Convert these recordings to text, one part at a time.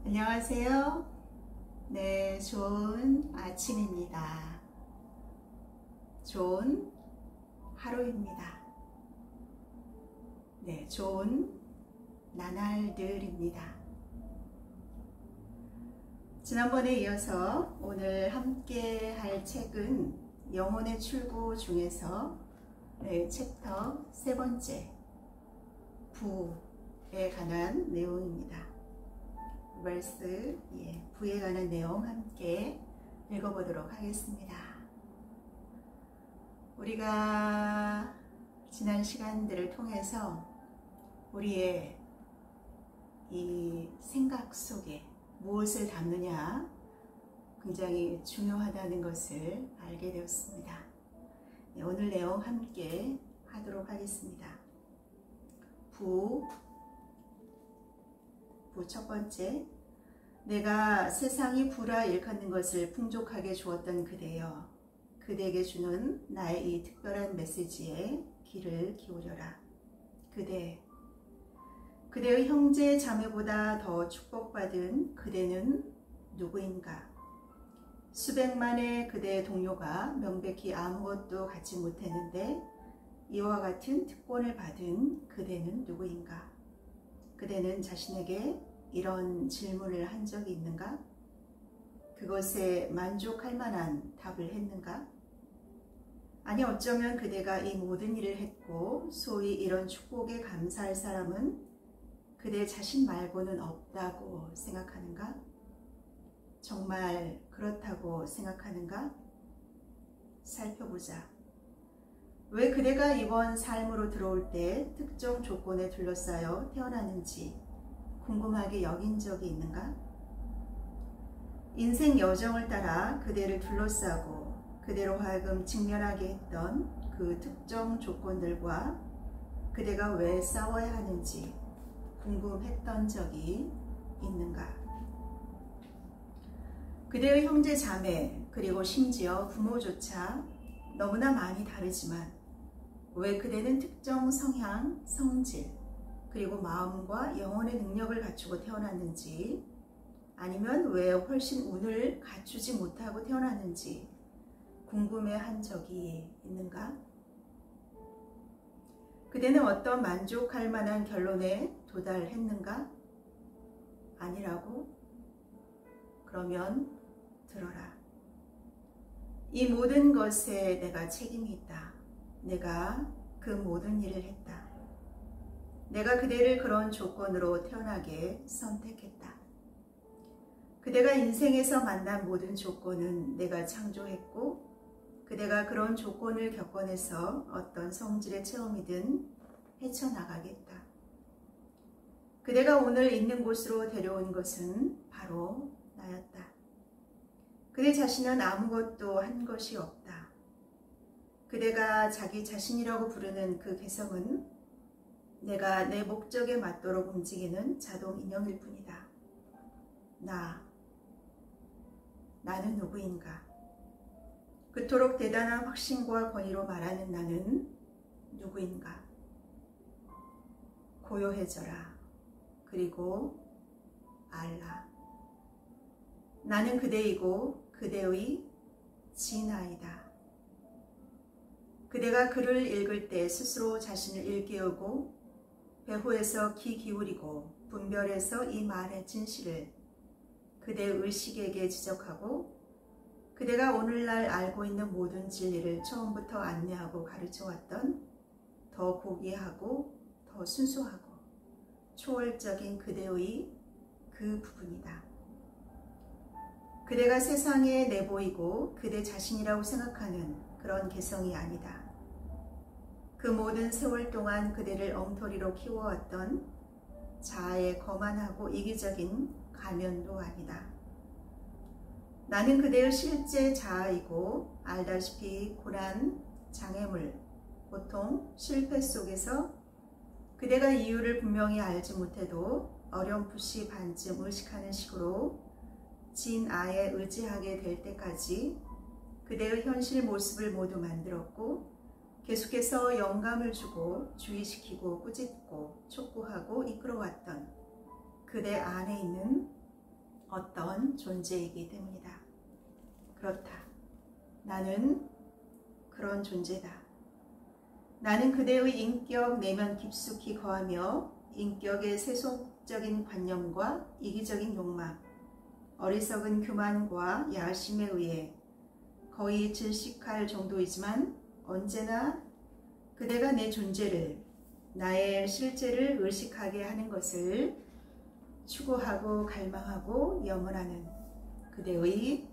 안녕하세요. 네, 좋은 아침입니다. 좋은 하루입니다. 네, 좋은 나날들입니다. 지난번에 이어서 오늘 함께 할 책은 영혼의 출구 중에서 챕터 세 번째 부에 관한 내용입니다. 부에 관한 내용 함께 읽어보도록 하겠습니다. 우리가 지난 시간들을 통해서 우리의 이 생각 속에 무엇을 담느냐 굉장히 중요하다는 것을 알게 되었습니다. 오늘 내용 함께 하도록 하겠습니다. 부 첫 번째, 내가 세상이 부라 일컫는 것을 풍족하게 주었던 그대여, 그대에게 주는 나의 이 특별한 메시지에 귀를 기울여라. 그대의 형제 자매보다 더 축복받은 그대는 누구인가? 수백만의 그대의 동료가 명백히 아무것도 갖지 못했는데 이와 같은 특권을 받은 그대는 누구인가? 그대는 자신에게 이런 질문을 한 적이 있는가? 그것에 만족할 만한 답을 했는가? 아니, 어쩌면 그대가 이 모든 일을 했고 소위 이런 축복에 감사할 사람은 그대 자신 말고는 없다고 생각하는가? 정말 그렇다고 생각하는가? 살펴보자. 왜 그대가 이번 삶으로 들어올 때 특정 조건에 둘러싸여 태어났는지 궁금하게 여긴 적이 있는가? 인생 여정을 따라 그대를 둘러싸고 그대로 하여금 직면하게 했던 그 특정 조건들과 그대가 왜 싸워야 하는지 궁금했던 적이 있는가? 그대의 형제 자매 그리고 심지어 부모조차 너무나 많이 다르지만 왜 그대는 특정 성향, 성질 그리고 마음과 영혼의 능력을 갖추고 태어났는지, 아니면 왜 훨씬 운을 갖추지 못하고 태어났는지 궁금해한 적이 있는가? 그대는 어떤 만족할 만한 결론에 도달했는가? 아니라고? 그러면 들어라. 이 모든 것에 내가 책임이 있다. 내가 그 모든 일을 했다. 내가 그대를 그런 조건으로 태어나게 선택했다. 그대가 인생에서 만난 모든 조건은 내가 창조했고 그대가 그런 조건을 겪어내서 어떤 성질의 체험이든 헤쳐나가겠다. 그대가 오늘 있는 곳으로 데려온 것은 바로 나였다. 그대 자신은 아무것도 한 것이 없다. 그대가 자기 자신이라고 부르는 그 개성은 내가 내 목적에 맞도록 움직이는 자동 인형일 뿐이다. 나는 누구인가? 그토록 대단한 확신과 권위로 말하는 나는 누구인가? 고요해져라. 그리고 알라. 나는 그대이고 그대의 진아이다. 그대가 글을 읽을 때 스스로 자신을 일깨우고 배후에서 귀 기울이고 분별해서 이 말의 진실을 그대의 의식에게 지적하고 그대가 오늘날 알고 있는 모든 진리를 처음부터 안내하고 가르쳐왔던 더 고귀하고 더 순수하고 초월적인 그대의 그 부분이다. 그대가 세상에 내보이고 그대 자신이라고 생각하는 그런 개성이 아니다. 그 모든 세월 동안 그대를 엉터리로 키워왔던 자아의 거만하고 이기적인 가면도 아니다. 나는 그대의 실제 자아이고 알다시피 고난, 장애물, 고통, 실패 속에서 그대가 이유를 분명히 알지 못해도 어렴풋이 반쯤 의식하는 식으로 진아에 의지하게 될 때까지 그대의 현실 모습을 모두 만들었고 계속해서 영감을 주고 주의시키고 꾸짖고 촉구하고 이끌어왔던 그대 안에 있는 어떤 존재이기 때문이다. 그렇다. 나는 그런 존재다. 나는 그대의 인격 내면 깊숙이 거하며 인격의 세속적인 관념과 이기적인 욕망, 어리석은 교만과 야심에 의해 거의 질식할 정도이지만 언제나 그대가 내 존재를, 나의 실제를 의식하게 하는 것을 추구하고 갈망하고 염원하는 그대의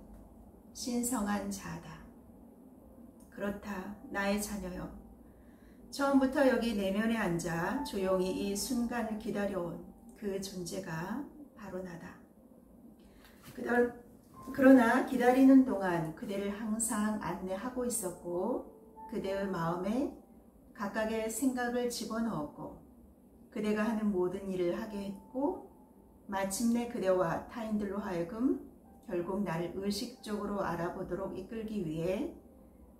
신성한 자아다. 그렇다. 나의 자녀여. 처음부터 여기 내면에 앉아 조용히 이 순간을 기다려온 그 존재가 바로 나다. 그러나 기다리는 동안 그대를 항상 안내하고 있었고 그대의 마음에 각각의 생각을 집어넣었고 그대가 하는 모든 일을 하게 했고 마침내 그대와 타인들로 하여금 결국 나를 의식적으로 알아보도록 이끌기 위해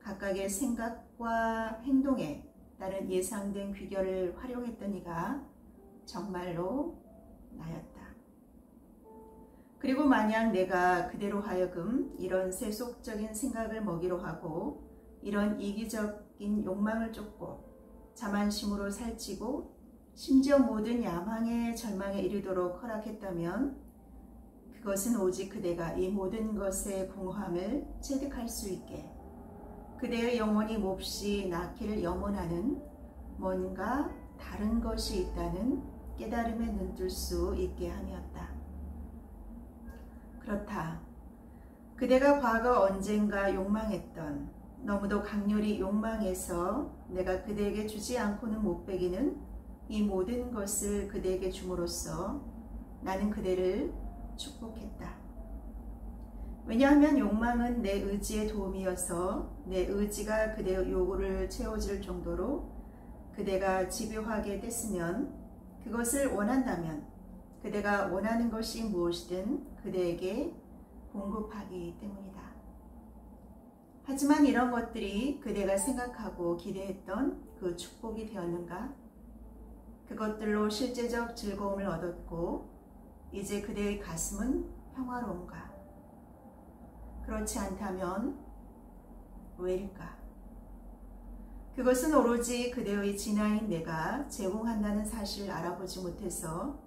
각각의 생각과 행동에 따른 예상된 귀결을 활용했던 이가 정말로 나였다. 그리고 만약 내가 그대로 하여금 이런 세속적인 생각을 먹이로 하고 이런 이기적인 욕망을 쫓고 자만심으로 살찌고 심지어 모든 야망의 절망에 이르도록 허락했다면 그것은 오직 그대가 이 모든 것의 공허함을 체득할 수 있게 그대의 영혼이 몹시 낳기를 염원하는 뭔가 다른 것이 있다는 깨달음에 눈뜰 수 있게 함이었다. 그렇다. 그대가 과거 언젠가 욕망했던 너무도 강렬히 욕망해서 내가 그대에게 주지 않고는 못 배기는 이 모든 것을 그대에게 줌으로써 나는 그대를 축복했다. 왜냐하면 욕망은 내 의지의 도움이어서 내 의지가 그대의 요구를 채워줄 정도로 그대가 집요하게 됐으면 그것을 원한다면 그대가 원하는 것이 무엇이든 그대에게 공급하기 때문이다. 하지만 이런 것들이 그대가 생각하고 기대했던 그 축복이 되었는가? 그것들로 실제적 즐거움을 얻었고 이제 그대의 가슴은 평화로운가? 그렇지 않다면 왜일까? 그것은 오로지 그대의 진화인 내가 제공한다는 사실을 알아보지 못해서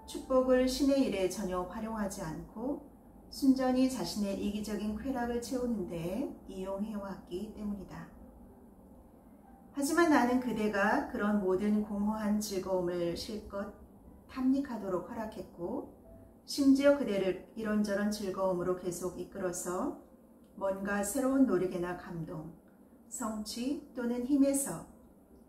축복을 신의 일에 전혀 활용하지 않고 순전히 자신의 이기적인 쾌락을 채우는 데 이용해왔기 때문이다. 하지만 나는 그대가 그런 모든 공허한 즐거움을 실컷 탐닉하도록 허락했고 심지어 그대를 이런저런 즐거움으로 계속 이끌어서 뭔가 새로운 노력이나 감동, 성취 또는 힘에서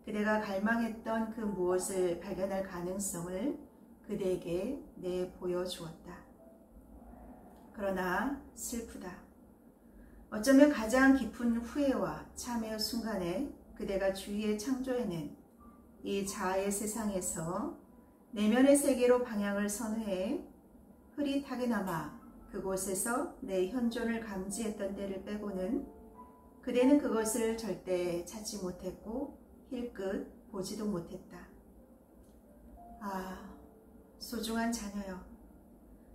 그대가 갈망했던 그 무엇을 발견할 가능성을 그대에게 내보여주었다. 그러나 슬프다. 어쩌면 가장 깊은 후회와 참회의 순간에 그대가 주위에 창조해낸 이 자아의 세상에서 내면의 세계로 방향을 선회해 흐릿하게나마 그곳에서 내 현존을 감지했던 때를 빼고는 그대는 그것을 절대 찾지 못했고 힐끗 보지도 못했다. 아, 소중한 자녀여.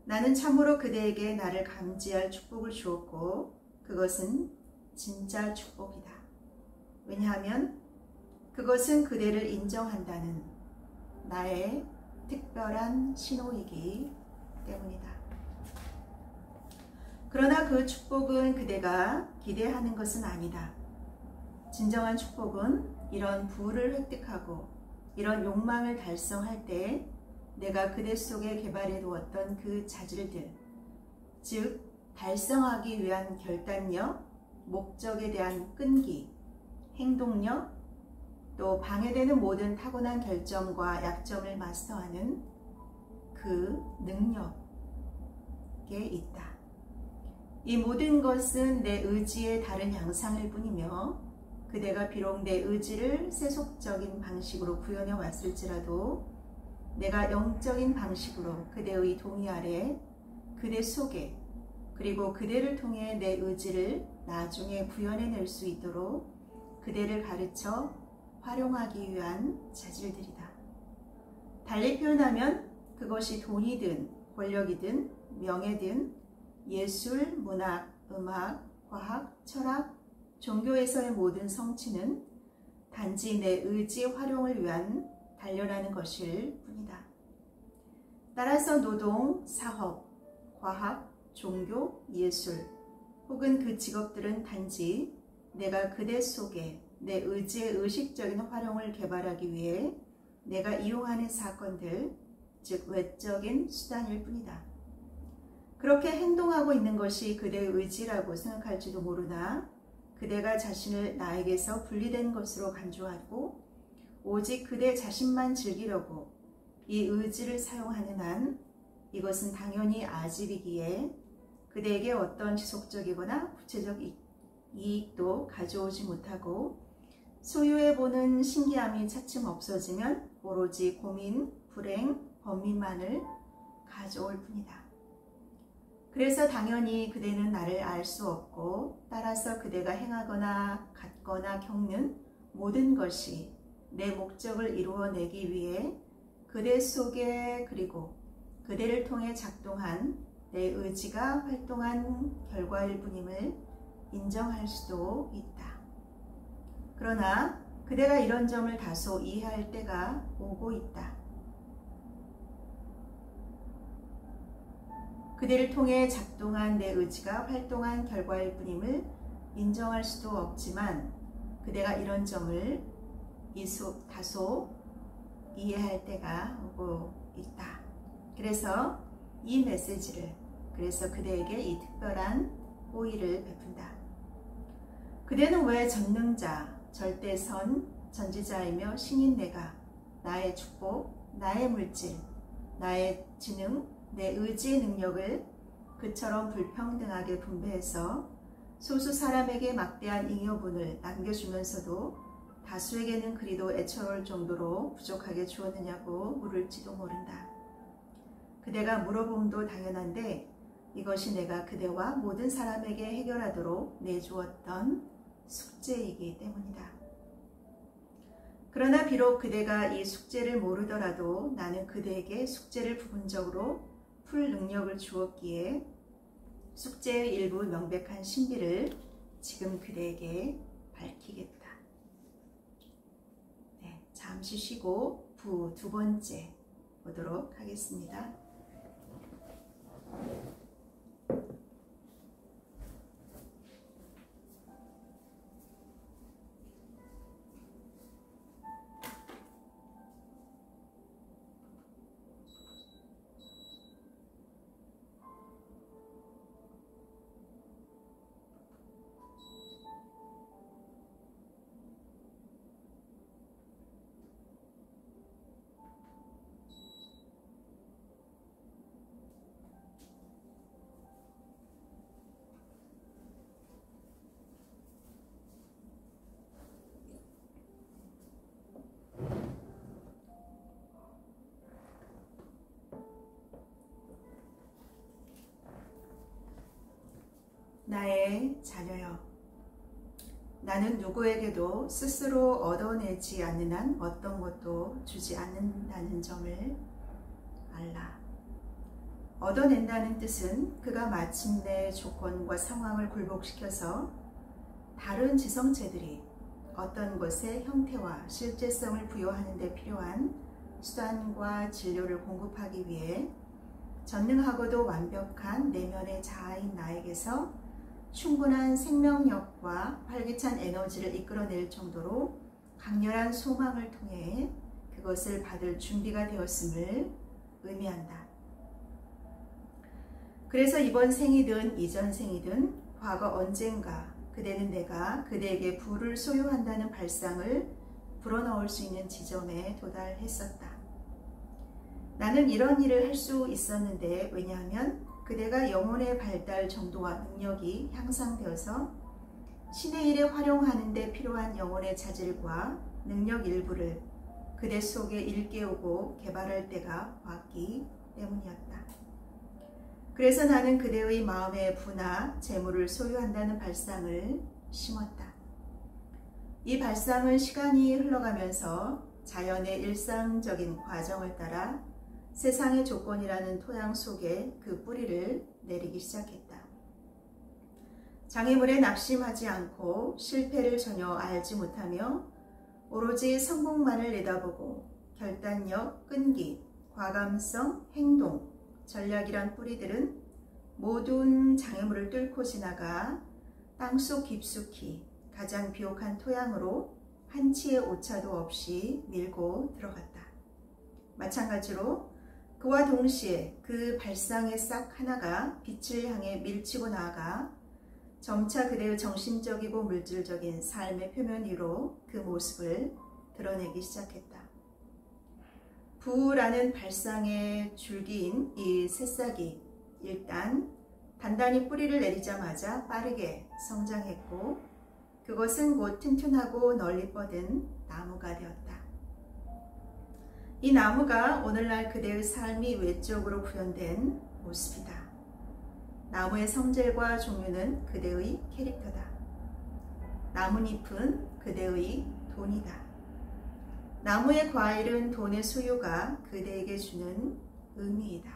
나는 참으로 그대에게 나를 감지할 축복을 주었고 그것은 진짜 축복이다. 왜냐하면 그것은 그대를 인정한다는 나의 특별한 신호이기 때문이다. 그러나 그 축복은 그대가 기대하는 것은 아니다. 진정한 축복은 이런 부를 획득하고 이런 욕망을 달성할 때 내가 그대 속에 개발해 두었던 그 자질들, 즉 달성하기 위한 결단력, 목적에 대한 끈기, 행동력, 또 방해되는 모든 타고난 결점과 약점을 마스터하는 그 능력에 있다. 이 모든 것은 내 의지의 다른 양상일 뿐이며 그대가 비록 내 의지를 세속적인 방식으로 구현해 왔을지라도 내가 영적인 방식으로 그대의 동의 아래 그대 속에 그리고 그대를 통해 내 의지를 나중에 구현해낼 수 있도록 그대를 가르쳐 활용하기 위한 자질들이다. 달리 표현하면 그것이 돈이든 권력이든 명예든 예술, 문학, 음악, 과학, 철학, 종교에서의 모든 성취는 단지 내 의지 활용을 위한 단련하는 것일 뿐이다. 따라서 노동, 사업, 과학, 종교, 예술 혹은 그 직업들은 단지 내가 그대 속에 내 의지의 의식적인 활용을 개발하기 위해 내가 이용하는 사건들, 즉 외적인 수단일 뿐이다. 그렇게 행동하고 있는 것이 그대의 의지라고 생각할지도 모르나 그대가 자신을 나에게서 분리된 것으로 간주하고 오직 그대 자신만 즐기려고 이 의지를 사용하는 한 이것은 당연히 아집이기에 그대에게 어떤 지속적이거나 구체적 이익도 가져오지 못하고 소유해보는 신기함이 차츰 없어지면 오로지 고민, 불행, 번민만을 가져올 뿐이다. 그래서 당연히 그대는 나를 알 수 없고 따라서 그대가 행하거나 갖거나 겪는 모든 것이 내 목적을 이루어내기 위해 그대 속에 그리고 그대를 통해 작동한 내 의지가 활동한 결과일 뿐임을 인정할 수도 있다. 그러나 그대가 이런 점을 다소 이해할 때가 오고 있다. 그대를 통해 작동한 내 의지가 활동한 결과일 뿐임을 인정할 수도 없지만 그대가 이런 점을 다소 이해할 때가 오고 있다. 그래서 이 메시지를, 그래서 그대에게 이 특별한 호의를 베푼다. 그대는 왜 전능자, 절대선, 전지자이며 신인 내가 나의 축복, 나의 물질, 나의 지능, 내 의지의 능력을 그처럼 불평등하게 분배해서 소수 사람에게 막대한 잉여분을 남겨주면서도 다수에게는 그리도 애처로울 정도로 부족하게 주었느냐고 물을지도 모른다. 그대가 물어봄도 당연한데 이것이 내가 그대와 모든 사람에게 해결하도록 내주었던 숙제이기 때문이다. 그러나 비록 그대가 이 숙제를 모르더라도 나는 그대에게 숙제를 부분적으로 풀 능력을 주었기에 숙제의 일부 명백한 신비를 지금 그대에게 밝히겠다. 네, 잠시 쉬고 부 두 번째 보도록 하겠습니다. 나의 자녀여, 나는 누구에게도 스스로 얻어내지 않는 한 어떤 것도 주지 않는다는 점을 알라. 얻어낸다는 뜻은 그가 마침내 조건과 상황을 굴복시켜서 다른 지성체들이 어떤 것의 형태와 실제성을 부여하는 데 필요한 수단과 진료를 공급하기 위해 전능하고도 완벽한 내면의 자아인 나에게서 충분한 생명력과 활기찬 에너지를 이끌어낼 정도로 강렬한 소망을 통해 그것을 받을 준비가 되었음을 의미한다. 그래서 이번 생이든 이전 생이든 과거 언젠가 그대는 내가 그대에게 부를 소유한다는 발상을 불어넣을 수 있는 지점에 도달했었다. 나는 이런 일을 할 수 있었는데 왜냐하면 그대가 영혼의 발달 정도와 능력이 향상되어서 신의 일에 활용하는 데 필요한 영혼의 자질과 능력 일부를 그대 속에 일깨우고 개발할 때가 왔기 때문이었다. 그래서 나는 그대의 마음의 부나 재물을 소유한다는 발상을 심었다. 이 발상은 시간이 흘러가면서 자연의 일상적인 과정을 따라 세상의 조건이라는 토양 속에 그 뿌리를 내리기 시작했다. 장애물에 낙심하지 않고 실패를 전혀 알지 못하며 오로지 성공만을 내다보고 결단력, 끈기, 과감성, 행동, 전략이란 뿌리들은 모든 장애물을 뚫고 지나가 땅속 깊숙이 가장 비옥한 토양으로 한치의 오차도 없이 밀고 들어갔다. 마찬가지로 그와 동시에 그 발상의 싹 하나가 빛을 향해 밀치고 나아가 점차 그대의 정신적이고 물질적인 삶의 표면 위로 그 모습을 드러내기 시작했다. 부라는 발상의 줄기인 이 새싹이 일단 단단히 뿌리를 내리자마자 빠르게 성장했고 그것은 곧 튼튼하고 널리 뻗은 나무가 되었다. 이 나무가 오늘날 그대의 삶이 외적으로 구현된 모습이다. 나무의 성질과 종류는 그대의 캐릭터다. 나뭇잎은 그대의 돈이다. 나무의 과일은 돈의 소유가 그대에게 주는 의미이다.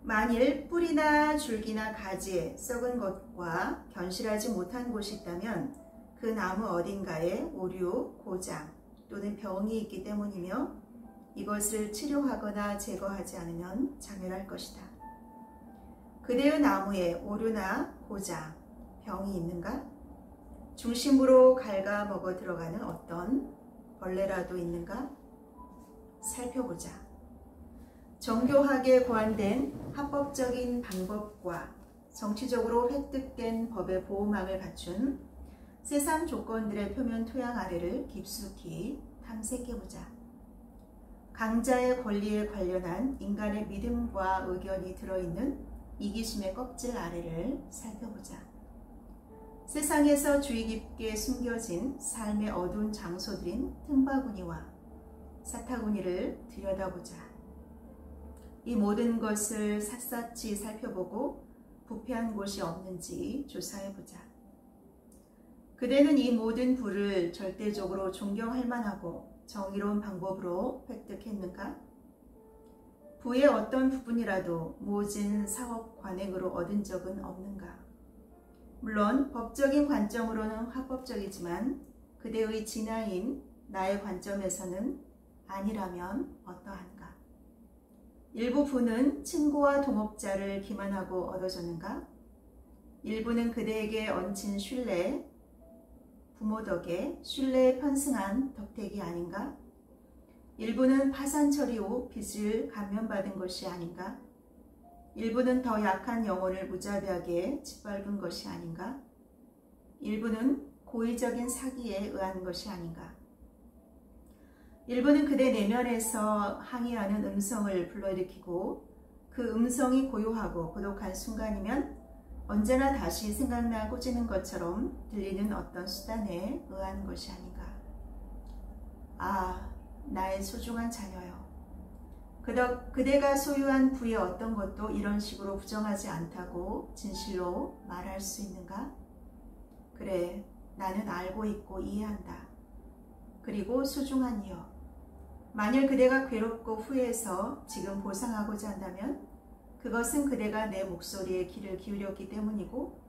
만일 뿌리나 줄기나 가지에 썩은 것과 견실하지 못한 곳이 있다면 그 나무 어딘가에 오류, 고장 또는 병이 있기 때문이며 이것을 치료하거나 제거하지 않으면 장애할 것이다. 그대의 나무에 오류나 고장, 병이 있는가? 중심부로 갉아먹어 들어가는 어떤 벌레라도 있는가? 살펴보자. 정교하게 고안된 합법적인 방법과 정치적으로 획득된 법의 보호막을 갖춘 세상 조건들의 표면 토양 아래를 깊숙이 탐색해보자. 강자의 권리에 관련한 인간의 믿음과 의견이 들어있는 이기심의 껍질 아래를 살펴보자. 세상에서 주의 깊게 숨겨진 삶의 어두운 장소들인 틈바구니와 사타구니를 들여다보자. 이 모든 것을 샅샅이 살펴보고 부패한 곳이 없는지 조사해보자. 그대는 이 모든 부를 절대적으로 존경할 만하고 정의로운 방법으로 획득했는가? 부의 어떤 부분이라도 모진 사업 관행으로 얻은 적은 없는가? 물론 법적인 관점으로는 합법적이지만 그대의 진화인 나의 관점에서는 아니라면 어떠한가? 일부 부는 친구와 동업자를 기만하고 얻어졌는가? 일부는 그대에게 얹힌 신뢰, 부모 덕에 신뢰에 편승한 덕택이 아닌가? 일부는 파산 처리 후 빚을 감면받은 것이 아닌가? 일부는 더 약한 영혼을 무자비하게 짓밟은 것이 아닌가? 일부는 고의적인 사기에 의한 것이 아닌가? 일부는 그대 내면에서 항의하는 음성을 불러일으키고 그 음성이 고요하고 고독한 순간이면 언제나 다시 생각나 꽂히는 것처럼 들리는 어떤 수단에 의한 것이 아닌가? 아, 나의 소중한 자녀여. 그대가 소유한 부의 어떤 것도 이런 식으로 부정하지 않다고 진실로 말할 수 있는가? 그래, 나는 알고 있고 이해한다. 그리고 소중한 이여. 만일 그대가 괴롭고 후회해서 지금 보상하고자 한다면 그것은 그대가 내 목소리에 귀를 기울였기 때문이고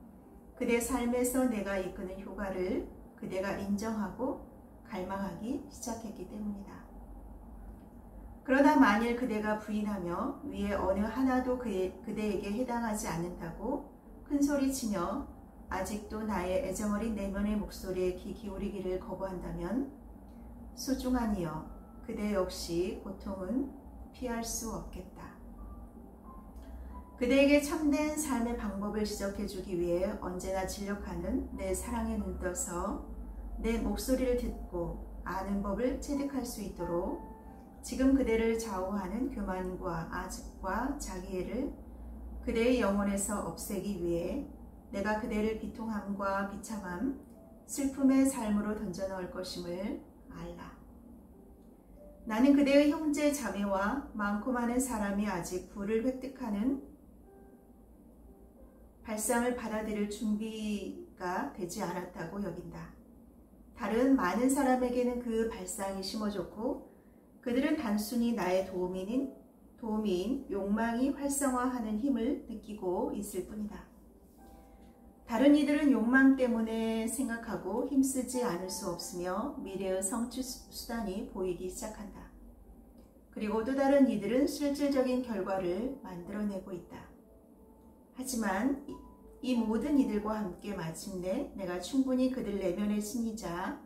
그대 삶에서 내가 이끄는 효과를 그대가 인정하고 갈망하기 시작했기 때문이다. 그러나 만일 그대가 부인하며 위에 어느 하나도 그대에게 해당하지 않는다고 큰소리치며 아직도 나의 애정어린 내면의 목소리에 귀 기울이기를 거부한다면 소중한 이여, 그대 역시 고통은 피할 수 없겠다. 그대에게 참된 삶의 방법을 지적해주기 위해 언제나 진력하는 내 사랑에 눈떠서 내 목소리를 듣고 아는 법을 체득할 수 있도록 지금 그대를 좌우하는 교만과 아집과 자기애를 그대의 영혼에서 없애기 위해 내가 그대를 비통함과 비참함, 슬픔의 삶으로 던져넣을 것임을 알라. 나는 그대의 형제 자매와 많고 많은 사람이 아직 부를 획득하는 발상을 받아들일 준비가 되지 않았다고 여긴다. 다른 많은 사람에게는 그 발상이 심어졌고 그들은 단순히 나의 도우미인 욕망이 활성화하는 힘을 느끼고 있을 뿐이다. 다른 이들은 욕망 때문에 생각하고 힘쓰지 않을 수 없으며 미래의 성취 수단이 보이기 시작한다. 그리고 또 다른 이들은 실질적인 결과를 만들어내고 있다. 하지만 이 모든 이들과 함께 마침내 내가 충분히 그들 내면의 신이자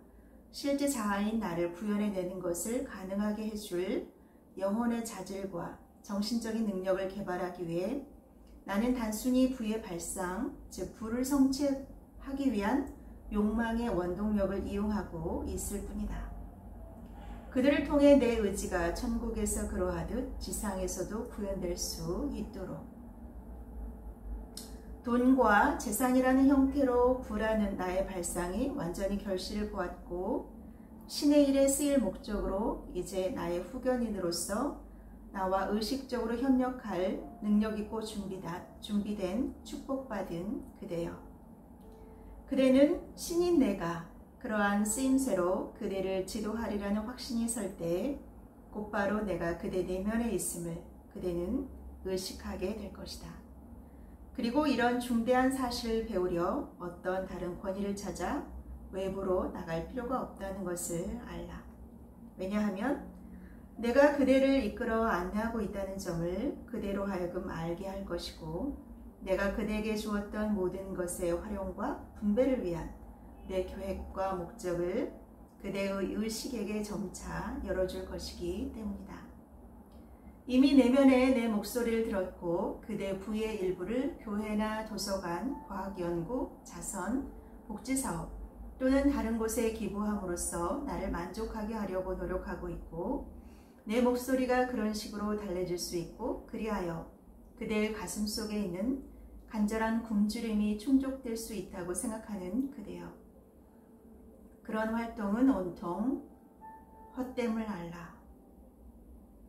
실제 자아인 나를 구현해내는 것을 가능하게 해줄 영혼의 자질과 정신적인 능력을 개발하기 위해 나는 단순히 부의 발상, 즉 부를 성취하기 위한 욕망의 원동력을 이용하고 있을 뿐이다. 그들을 통해 내 의지가 천국에서 그러하듯 지상에서도 구현될 수 있도록 돈과 재산이라는 형태로 부라는 나의 발상이 완전히 결실을 보았고 신의 일에 쓰일 목적으로 이제 나의 후견인으로서 나와 의식적으로 협력할 능력있고 준비된 축복받은 그대여. 그대는 신인 내가 그러한 쓰임새로 그대를 지도하리라는 확신이 설 때 곧바로 내가 그대 내면에 있음을 그대는 의식하게 될 것이다. 그리고 이런 중대한 사실을 배우려 어떤 다른 권위를 찾아 외부로 나갈 필요가 없다는 것을 알라. 왜냐하면 내가 그대를 이끌어 안내하고 있다는 점을 그대로 하여금 알게 할 것이고 내가 그대에게 주었던 모든 것의 활용과 분배를 위한 내 계획과 목적을 그대의 의식에게 점차 열어줄 것이기 때문이다. 이미 내면에 내 목소리를 들었고 그대 부의 일부를 교회나 도서관, 과학연구, 자선, 복지사업 또는 다른 곳에 기부함으로써 나를 만족하게 하려고 노력하고 있고 내 목소리가 그런 식으로 달래질 수 있고 그리하여 그대의 가슴 속에 있는 간절한 굶주림이 충족될 수 있다고 생각하는 그대여. 그런 활동은 온통 헛됨을 알라.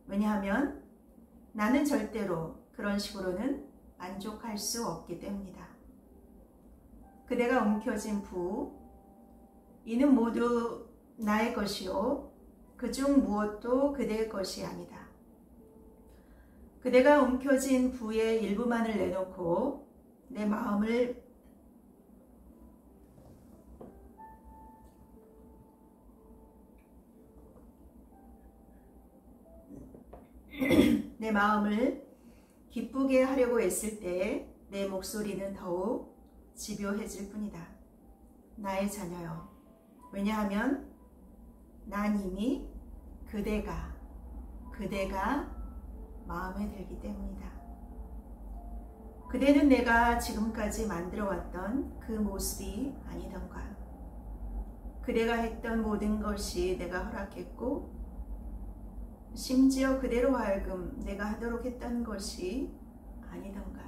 왜냐하면 나는 절대로 그런 식으로는 만족할 수 없기 때문이다. 그대가 움켜쥔 부, 이는 모두 나의 것이요 그중 무엇도 그대의 것이 아니다. 그대가 움켜쥔 부의 일부만을 내놓고 내 마음을 기쁘게 하려고 했을 때 내 목소리는 더욱 집요해질 뿐이다. 나의 자녀여. 왜냐하면 난 이미 그대가 마음에 들기 때문이다. 그대는 내가 지금까지 만들어왔던 그 모습이 아니던가. 그대가 했던 모든 것이 내가 허락했고 심지어 그대로 하여금 내가 하도록 했던 것이 아니던가.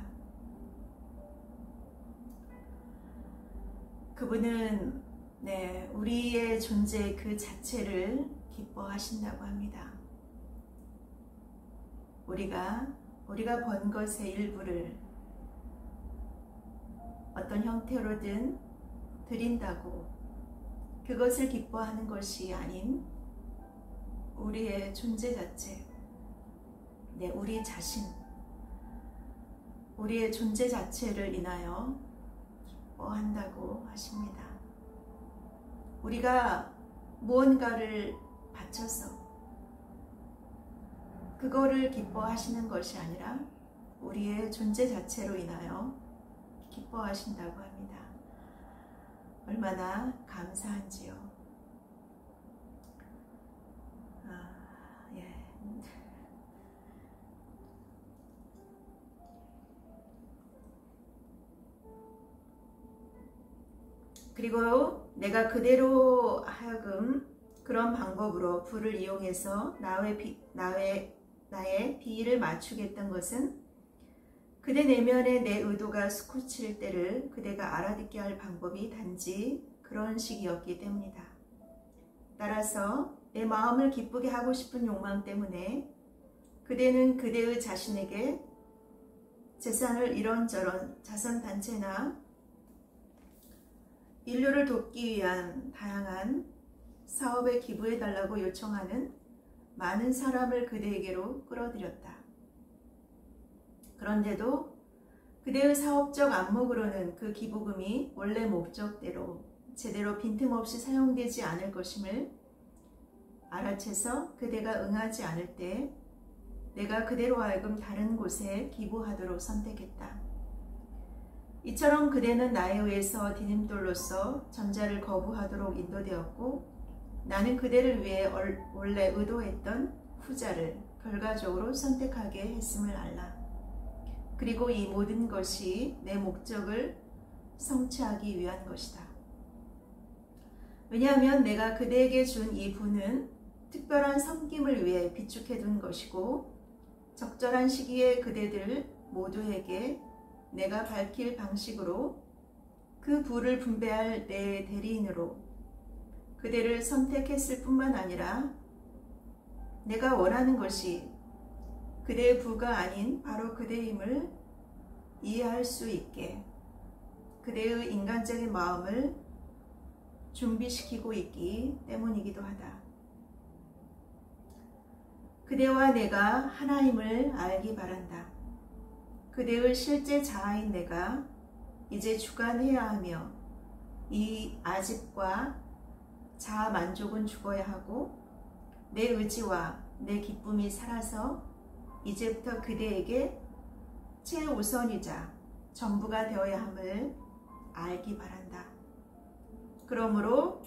그분은 우리의 존재 그 자체를 기뻐하신다고 합니다. 우리가 번 것의 일부를 어떤 형태로든 드린다고 그것을 기뻐하는 것이 아닌 우리의 존재 자체, 우리 자신, 우리의 존재 자체를 인하여 기뻐한다고 하십니다. 우리가 무언가를 바쳐서 그거를 기뻐하시는 것이 아니라 우리의 존재 자체로 인하여 기뻐하신다고 합니다. 얼마나 감사한지요. 그리고 내가 그대로 하여금 그런 방법으로 부를 이용해서 나의 비위를 맞추겠던 것은 그대 내면에 내 의도가 스쿠칠 때를 그대가 알아듣게 할 방법이 단지 그런 식이었기 때문이다. 따라서 내 마음을 기쁘게 하고 싶은 욕망 때문에 그대는 그대의 자신에게 재산을 이런저런 자선단체나 인류를 돕기 위한 다양한 사업에 기부해달라고 요청하는 많은 사람을 그대에게로 끌어들였다. 그런데도 그대의 사업적 안목으로는 그 기부금이 원래 목적대로 제대로 빈틈없이 사용되지 않을 것임을 알아채서 그대가 응하지 않을 때 내가 그대로 하여금 다른 곳에 기부하도록 선택했다. 이처럼 그대는 나에 의해서 디딤돌로서 전자를 거부하도록 인도되었고 나는 그대를 위해 원래 의도했던 후자를 결과적으로 선택하게 했음을 알라. 그리고 이 모든 것이 내 목적을 성취하기 위한 것이다. 왜냐하면 내가 그대에게 준 이 부는 특별한 섬김을 위해 비축해둔 것이고 적절한 시기에 그대들 모두에게 내가 밝힐 방식으로 그 부를 분배할 내 대리인으로 그대를 선택했을 뿐만 아니라 내가 원하는 것이 그대의 부가 아닌 바로 그대임을 이해할 수 있게 그대의 인간적인 마음을 준비시키고 있기 때문이기도 하다. 그대와 내가 하나임을 알기 바란다. 그대의 실제 자아인 내가 이제 주관해야 하며 이 아집과 자아 만족은 죽어야 하고 내 의지와 내 기쁨이 살아서 이제부터 그대에게 최우선이자 전부가 되어야 함을 알기 바란다. 그러므로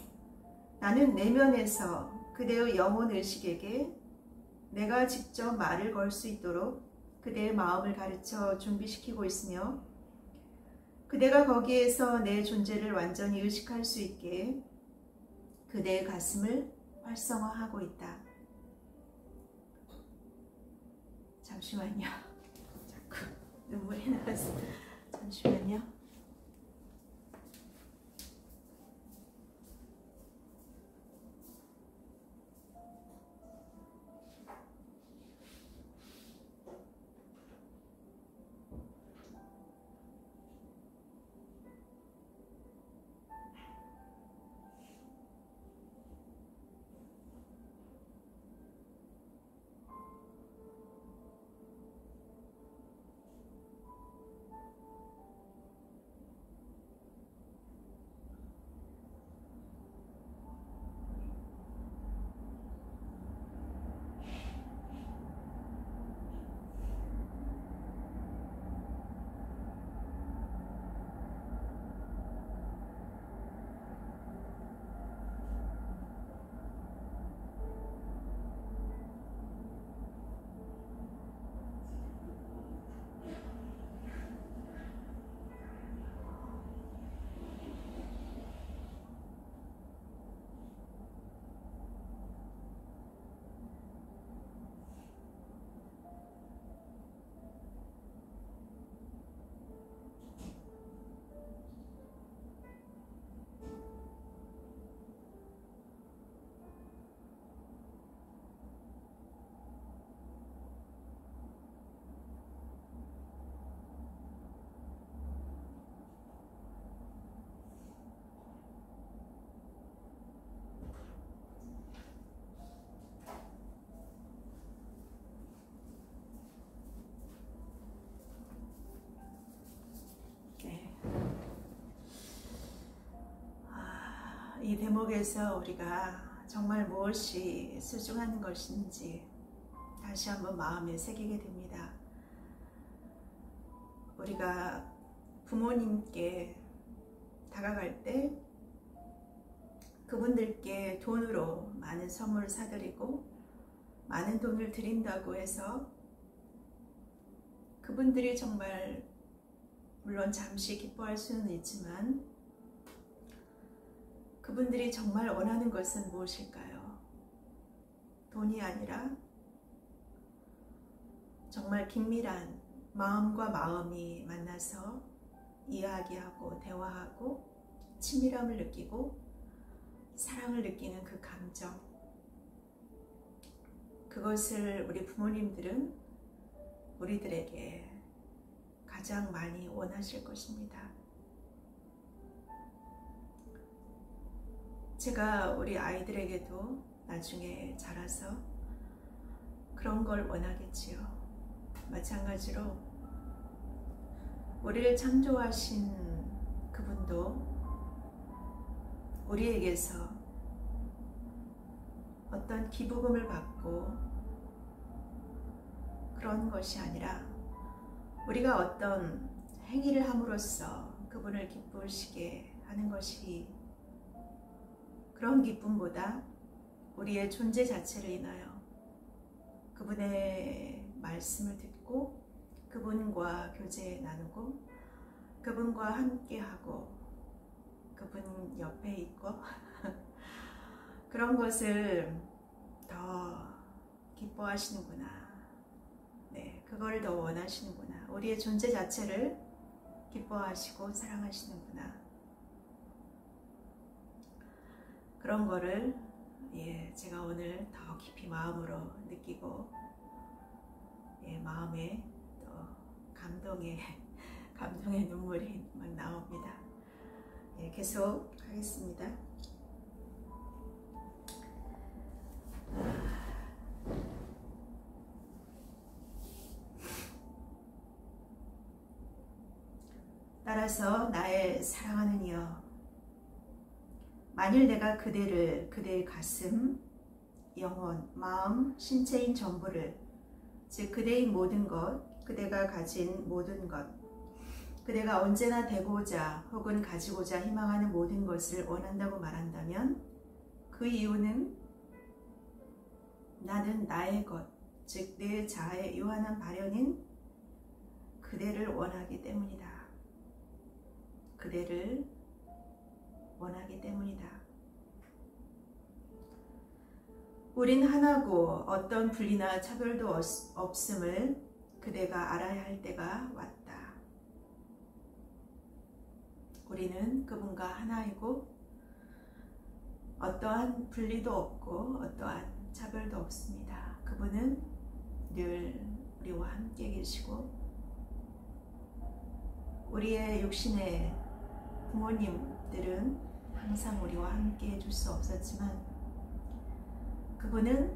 나는 내면에서 그대의 영혼의식에게 내가 직접 말을 걸 수 있도록 그대의 마음을 가르쳐 준비시키고 있으며 그대가 거기에서 내 존재를 완전히 의식할 수 있게 그대의 가슴을 활성화하고 있다. 잠시만요. 자꾸 눈물이 나왔어. 잠시만요. 이 대목에서 우리가 정말 무엇이 소중한 것인지 다시 한번 마음에 새기게 됩니다. 우리가 부모님께 다가갈 때 그분들께 돈으로 많은 선물을 사드리고 많은 돈을 드린다고 해서 그분들이 정말 물론 잠시 기뻐할 수는 있지만 그분들이 정말 원하는 것은 무엇일까요? 돈이 아니라 정말 긴밀한 마음과 마음이 만나서 이야기하고 대화하고 친밀함을 느끼고 사랑을 느끼는 그 감정, 그것을 우리 부모님들은 우리들에게 가장 많이 원하실 것입니다. 제가 우리 아이들에게도 나중에 자라서 그런 걸 원하겠지요. 마찬가지로 우리를 창조하신 그분도 우리에게서 어떤 기부금을 받고 그런 것이 아니라 우리가 어떤 행위를 함으로써 그분을 기쁘시게 하는 것이, 그런 기쁨보다 우리의 존재 자체를 인하여 그분의 말씀을 듣고 그분과 교제 나누고 그분과 함께하고 그분 옆에 있고 그런 것을 더 기뻐하시는구나. 네, 그걸 더 원하시는구나. 우리의 존재 자체를 기뻐하시고 사랑하시는구나. 그런 거를 제가 오늘 더 깊이 마음으로 느끼고 마음에 또 감동의 눈물이 막 나옵니다. 계속 하겠습니다. 따라서 나의 사랑하는 이여, 만일 내가 그대의 가슴, 영혼, 마음, 신체인 전부를, 즉 그대의 모든 것, 그대가 가진 모든 것, 그대가 언제나 되고자 혹은 가지고자 희망하는 모든 것을 원한다고 말한다면 그 이유는 나는 나의 것, 즉 내 자아의 유한한 발현인 그대를 원하기 때문이다. 그대를 원하기 때문이다. 우린 하나고 어떤 분리나 차별도 없음을 그대가 알아야 할 때가 왔다. 우리는 그분과 하나이고 어떠한 분리도 없고 어떠한 차별도 없습니다. 그분은 늘 우리와 함께 계시고 우리의 육신의 부모님들은 항상 우리와 함께 해줄 수 없었지만 그분은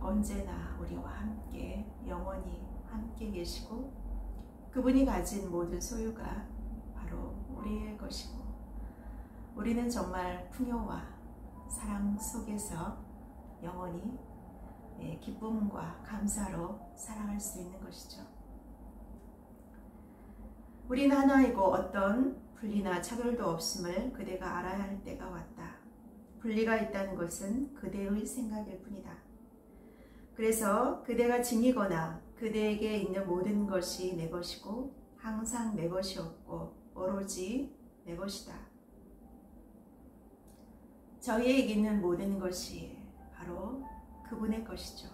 언제나 우리와 함께 영원히 함께 계시고 그분이 가진 모든 소유가 바로 우리의 것이고 우리는 정말 풍요와 사랑 속에서 영원히 기쁨과 감사로 살아갈 수 있는 것이죠. 우린 하나이고 어떤 분리나 차별도 없음을 그대가 알아야 할 때가 왔다. 분리가 있다는 것은 그대의 생각일 뿐이다. 그래서 그대가 지니거나 그대에게 있는 모든 것이 내 것이고 항상 내 것이었고 오로지 내 것이다. 저희에게 있는 모든 것이 바로 그분의 것이죠.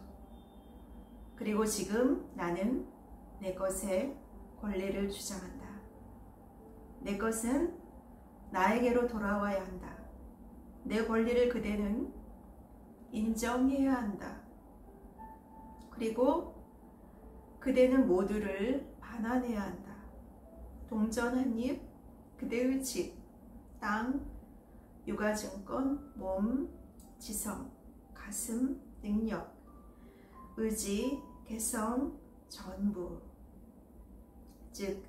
그리고 지금 나는 내 것에 권리를 주장한다. 내 것은 나에게로 돌아와야 한다. 내 권리를 그대는 인정해야 한다. 그리고 그대는 모두를 반환해야 한다. 동전 한 입, 그대의 집, 땅, 육아증권, 몸, 지성, 가슴, 능력, 의지, 개성, 전부. 즉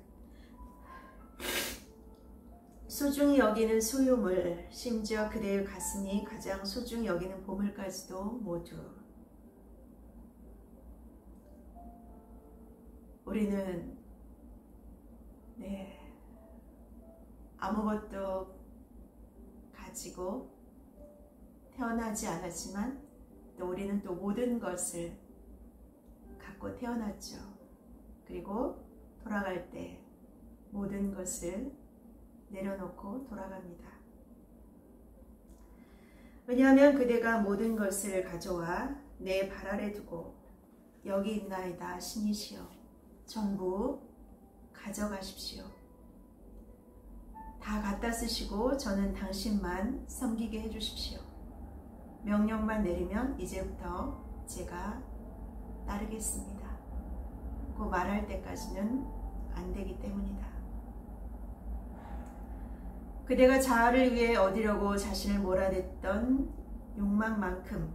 소중히 여기는 소유물, 심지어 그대의 가슴이 가장 소중히 여기는 보물까지도 모두. 우리는 아무것도 가지고 태어나지 않았지만 또 우리는 또 모든 것을 갖고 태어났죠. 그리고 돌아갈 때 모든 것을 내려놓고 돌아갑니다. 왜냐하면 그대가 모든 것을 가져와 내 발 아래 두고 여기 있나이다 신이시여 전부 가져가십시오. 다 갖다 쓰시고 저는 당신만 섬기게 해주십시오. 명령만 내리면 이제부터 제가 따르겠습니다. 그 말할 때까지는 안 되기 때문이다. 그대가 자아를 위해 얻으려고 자신을 몰아댔던 욕망만큼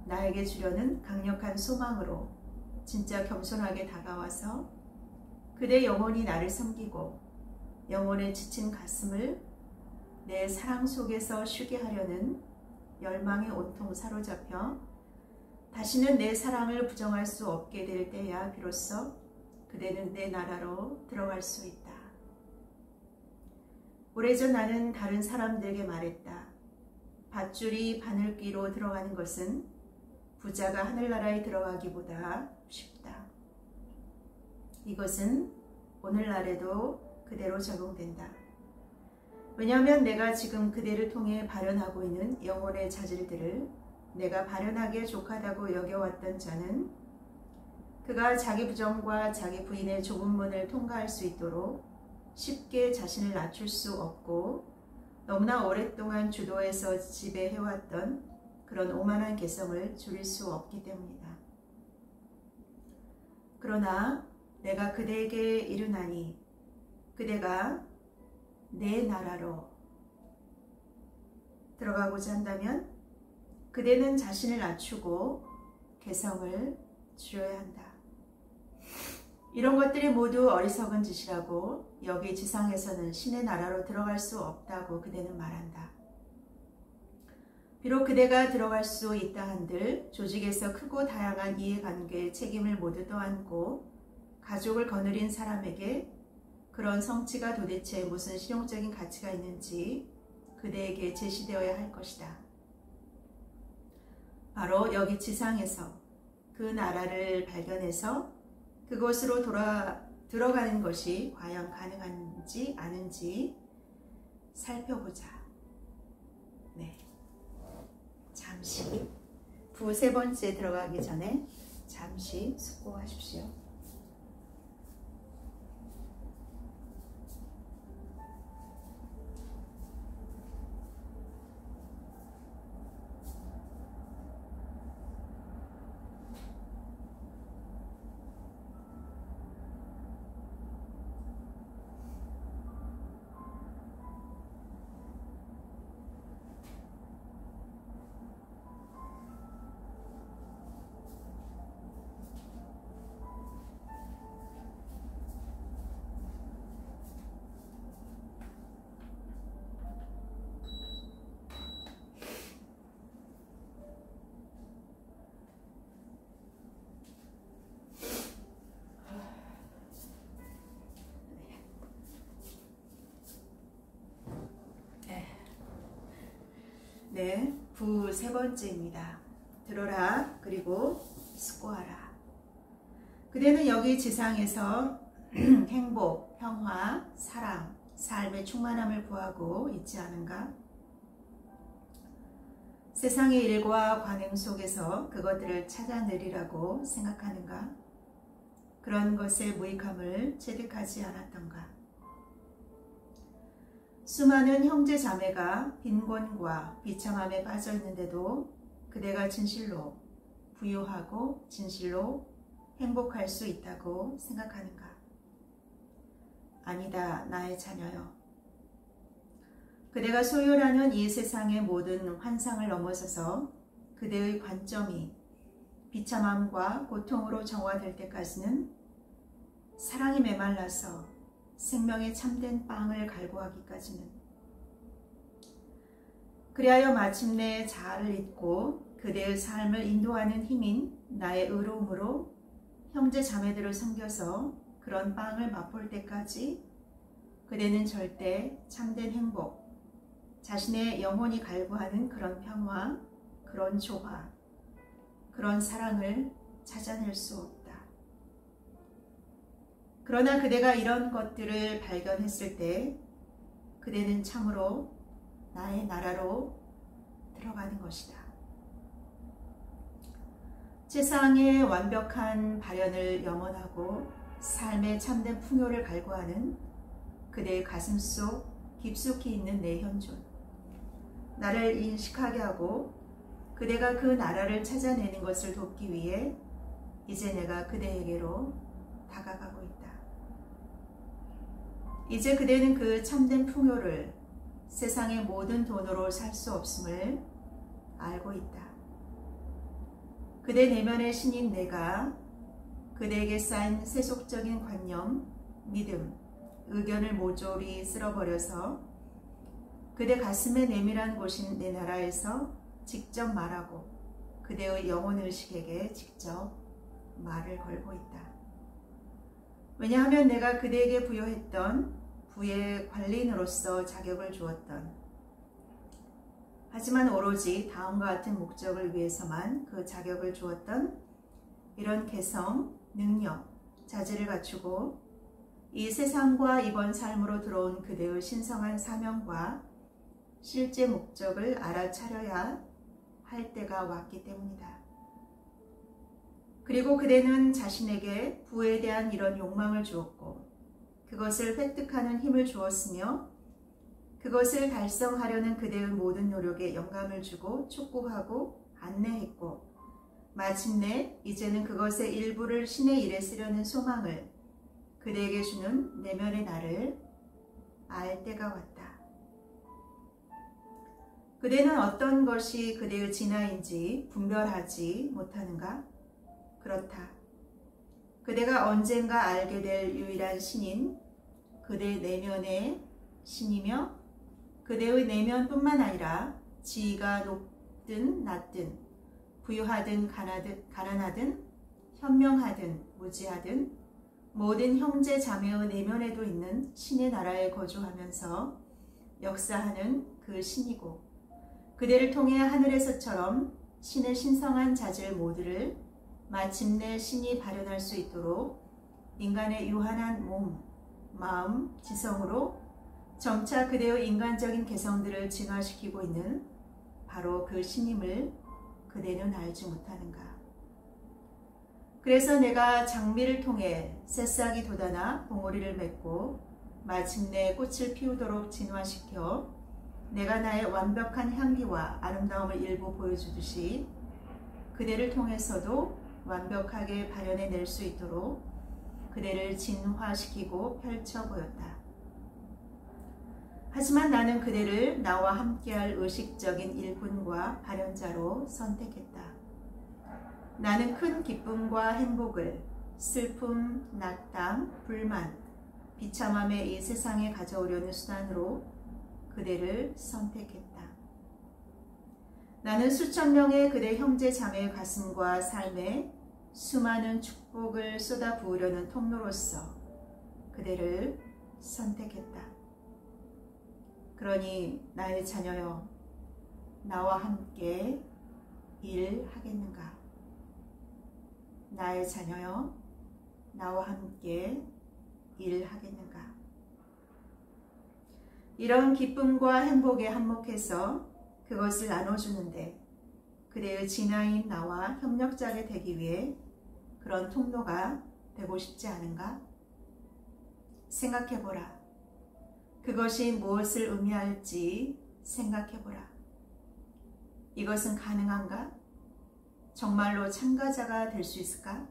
나에게 주려는 강력한 소망으로 진짜 겸손하게 다가와서 그대 영혼이 나를 섬기고 영혼에 지친 가슴을 내 사랑 속에서 쉬게 하려는 열망에 온통 사로잡혀 다시는 내 사랑을 부정할 수 없게 될 때야 비로소 그대는 내 나라로 들어갈 수 있다. 오래전 나는 다른 사람들에게 말했다. 밧줄이 바늘귀로 들어가는 것은 부자가 하늘나라에 들어가기보다 쉽다. 이것은 오늘날에도 그대로 적용된다. 왜냐하면 내가 지금 그대를 통해 발현하고 있는 영혼의 자질들을 내가 발현하기에 족하다고 여겨왔던 자는 그가 자기 부정과 자기 부인의 좁은 문을 통과할 수 있도록 쉽게 자신을 낮출 수 없고 너무나 오랫동안 주도해서 지배해왔던 그런 오만한 개성을 줄일 수 없기 때문이다. 그러나 내가 그대에게 이르나니 그대가 내 나라로 들어가고자 한다면 그대는 자신을 낮추고 개성을 줄여야 한다. 이런 것들이 모두 어리석은 짓이라고 여기 지상에서는 신의 나라로 들어갈 수 없다고 그대는 말한다. 비록 그대가 들어갈 수 있다 한들 조직에서 크고 다양한 이해관계의 책임을 모두 떠안고 가족을 거느린 사람에게 그런 성취가 도대체 무슨 실용적인 가치가 있는지 그대에게 제시되어야 할 것이다. 바로 여기 지상에서 그 나라를 발견해서 그곳으로 들어가는 것이 과연 가능한지 아닌지 살펴보자. 네. 잠시 부 세 번째 들어가기 전에 잠시 숙고하십시오. 네, 부 세 번째입니다. 들어라 그리고 숙고하라. 그대는 여기 지상에서 행복, 평화, 사랑, 삶의 충만함을 구하고 있지 않은가? 세상의 일과 관행 속에서 그것들을 찾아내리라고 생각하는가? 그런 것의 무익함을 체득하지 않았던가? 수많은 형제 자매가 빈곤과 비참함에 빠져 있는데도 그대가 진실로 부유하고 진실로 행복할 수 있다고 생각하는가? 아니다, 나의 자녀여. 그대가 소유하는 이 세상의 모든 환상을 넘어서서 그대의 관점이 비참함과 고통으로 정화될 때까지는 사랑이 메말라서 생명의 참된 빵을 갈구하기까지는, 그리하여 마침내 자아를 잊고 그대의 삶을 인도하는 힘인 나의 의로움으로 형제 자매들을 섬겨서 그런 빵을 맛볼 때까지 그대는 절대 참된 행복, 자신의 영혼이 갈구하는 그런 평화, 그런 조화, 그런 사랑을 찾아낼 수 없다. 그러나 그대가 이런 것들을 발견했을 때 그대는 참으로 나의 나라로 들어가는 것이다. 세상의 완벽한 발현을 염원하고 삶의 참된 풍요를 갈구하는 그대의 가슴 속 깊숙이 있는 내 현존, 나를 인식하게 하고 그대가 그 나라를 찾아내는 것을 돕기 위해 이제 내가 그대에게로 다가가고 있다. 이제 그대는 그 참된 풍요를 세상의 모든 돈으로 살 수 없음을 알고 있다. 그대 내면의 신인 내가 그대에게 쌓인 세속적인 관념, 믿음, 의견을 모조리 쓸어버려서 그대 가슴의 내밀한 곳인 내 나라에서 직접 말하고 그대의 영혼의식에게 직접 말을 걸고 있다. 왜냐하면 내가 그대에게 부여했던 부의 관리인으로서 자격을 주었던, 하지만 오로지 다음과 같은 목적을 위해서만 그 자격을 주었던 이런 개성, 능력, 자질을 갖추고 이 세상과 이번 삶으로 들어온 그대의 신성한 사명과 실제 목적을 알아차려야 할 때가 왔기 때문이다. 그리고 그대는 자신에게 부에 대한 이런 욕망을 주었고 그것을 획득하는 힘을 주었으며 그것을 달성하려는 그대의 모든 노력에 영감을 주고 촉구하고 안내했고 마침내 이제는 그것의 일부를 신의 일에 쓰려는 소망을 그대에게 주는 내면의 나를 알 때가 왔다. 그대는 어떤 것이 그대의 진화인지 분별하지 못하는가? 그렇다. 그대가 언젠가 알게 될 유일한 신인 그대 내면의 신이며 그대의 내면뿐만 아니라 지위가 높든 낮든 부유하든 가난하든 현명하든 무지하든 모든 형제 자매의 내면에도 있는 신의 나라에 거주하면서 역사하는 그 신이고 그대를 통해 하늘에서처럼 신의 신성한 자질 모두를 마침내 신이 발현할 수 있도록 인간의 유한한 몸, 마음, 지성으로 점차 그대의 인간적인 개성들을 진화시키고 있는 바로 그 신임을 그대는 알지 못하는가. 그래서 내가 장미를 통해 새싹이 돋아나 봉오리를 맺고 마침내 꽃을 피우도록 진화시켜 내가 나의 완벽한 향기와 아름다움을 일부 보여주듯이 그대를 통해서도 완벽하게 발현해낼 수 있도록 그대를 진화시키고 펼쳐 보였다. 하지만 나는 그대를 나와 함께할 의식적인 일꾼과 발현자로 선택했다. 나는 큰 기쁨과 행복을 슬픔, 낙담, 불만, 비참함의 이 세상에 가져오려는 수단으로 그대를 선택했다. 나는 수천 명의 그대 형제 자매의 가슴과 삶에 수많은 축복을 쏟아 부으려는 통로로서 그대를 선택했다. 그러니 나의 자녀여, 나와 함께 일하겠는가? 나의 자녀여, 나와 함께 일하겠는가? 이런 기쁨과 행복에 한몫해서 그것을 나눠주는데 그대의 진화인 나와 협력자가 되기 위해 그런 통로가 되고 싶지 않은가? 생각해보라. 그것이 무엇을 의미할지 생각해보라. 이것은 가능한가? 정말로 참가자가 될 수 있을까?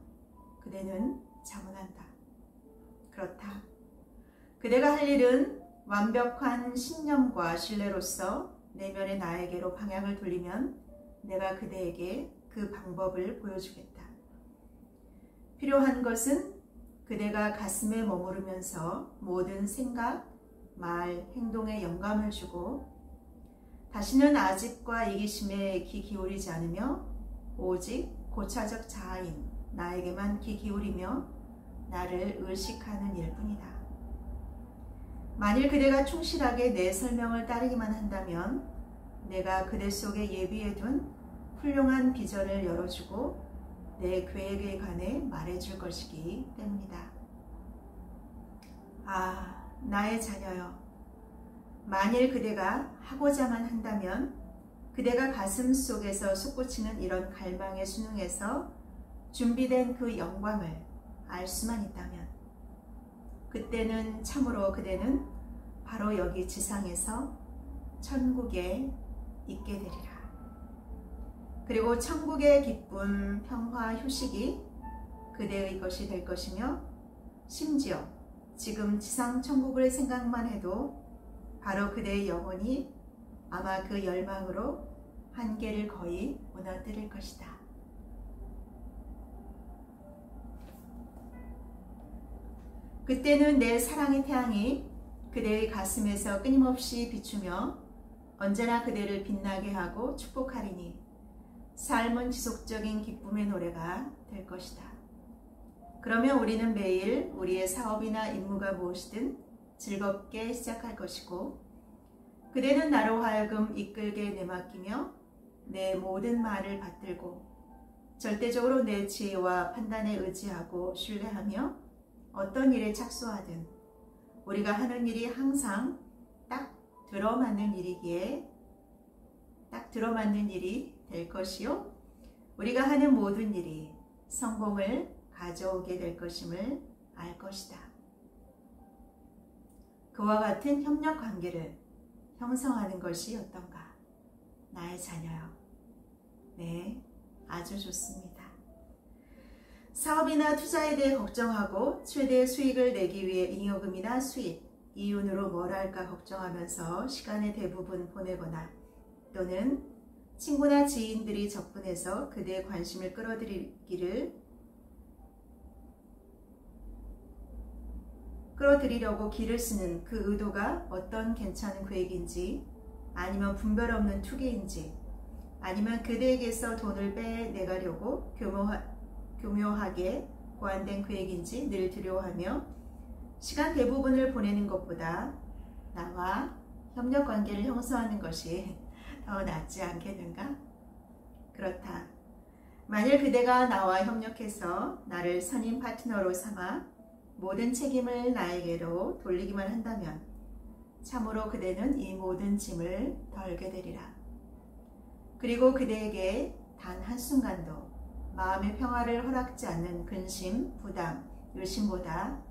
그대는 자문한다. 그렇다. 그대가 할 일은 완벽한 신념과 신뢰로서 내면의 나에게로 방향을 돌리면 내가 그대에게 그 방법을 보여주겠다. 필요한 것은 그대가 가슴에 머무르면서 모든 생각, 말, 행동에 영감을 주고 다시는 아집과 이기심에 귀 기울이지 않으며 오직 고차적 자아인 나에게만 귀 기울이며 나를 의식하는 일뿐이다. 만일 그대가 충실하게 내 설명을 따르기만 한다면 내가 그대 속에 예비해둔 훌륭한 비전을 열어주고 내 계획에 관해 말해줄 것이기 때문이다. 아, 나의 자녀여, 만일 그대가 하고자만 한다면 그대가 가슴 속에서 솟구치는 이런 갈망의 순응에서 준비된 그 영광을 알 수만 있다면 그때는 참으로 그대는 바로 여기 지상에서 천국에 있게 되리라. 그리고 천국의 기쁨, 평화, 휴식이 그대의 것이 될 것이며 심지어 지금 지상 천국을 생각만 해도 바로 그대의 영혼이 아마 그 열망으로 한계를 거의 무너뜨릴 것이다. 그때는 내 사랑의 태양이 그대의 가슴에서 끊임없이 비추며 언제나 그대를 빛나게 하고 축복하리니 삶은 지속적인 기쁨의 노래가 될 것이다. 그러면 우리는 매일 우리의 사업이나 임무가 무엇이든 즐겁게 시작할 것이고 그대는 나로 하여금 이끌게 내맡기며 내 모든 말을 받들고 절대적으로 내 지혜와 판단에 의지하고 신뢰하며 어떤 일에 착수하든 우리가 하는 일이 항상 딱 들어맞는 일이기에 딱 들어맞는 일이 될 것이요 우리가 하는 모든 일이 성공을 가져오게 될 것임을 알 것이다. 그와 같은 협력 관계를 형성하는 것이 어떤가? 나의 자녀요. 네, 아주 좋습니다. 사업이나 투자에 대해 걱정하고 최대 수익을 내기 위해 잉여금이나 수입, 이윤으로 뭘 할까 걱정하면서 시간의 대부분 보내거나 또는 친구나 지인들이 접근해서 그대의 관심을 끌어들이려고 길을 쓰는 그 의도가 어떤 괜찮은 계획인지 아니면 분별 없는 투기인지 아니면 그대에게서 돈을 빼내가려고 교묘하게 고안된 계획인지 늘 두려워하며 시간 대부분을 보내는 것보다 나와 협력관계를 형성하는 것이 더 낫지 않겠는가? 그렇다. 만일 그대가 나와 협력해서 나를 선임 파트너로 삼아 모든 책임을 나에게로 돌리기만 한다면 참으로 그대는 이 모든 짐을 덜게 되리라. 그리고 그대에게 단 한순간도 마음의 평화를 허락지 않는 근심, 부담, 의심보다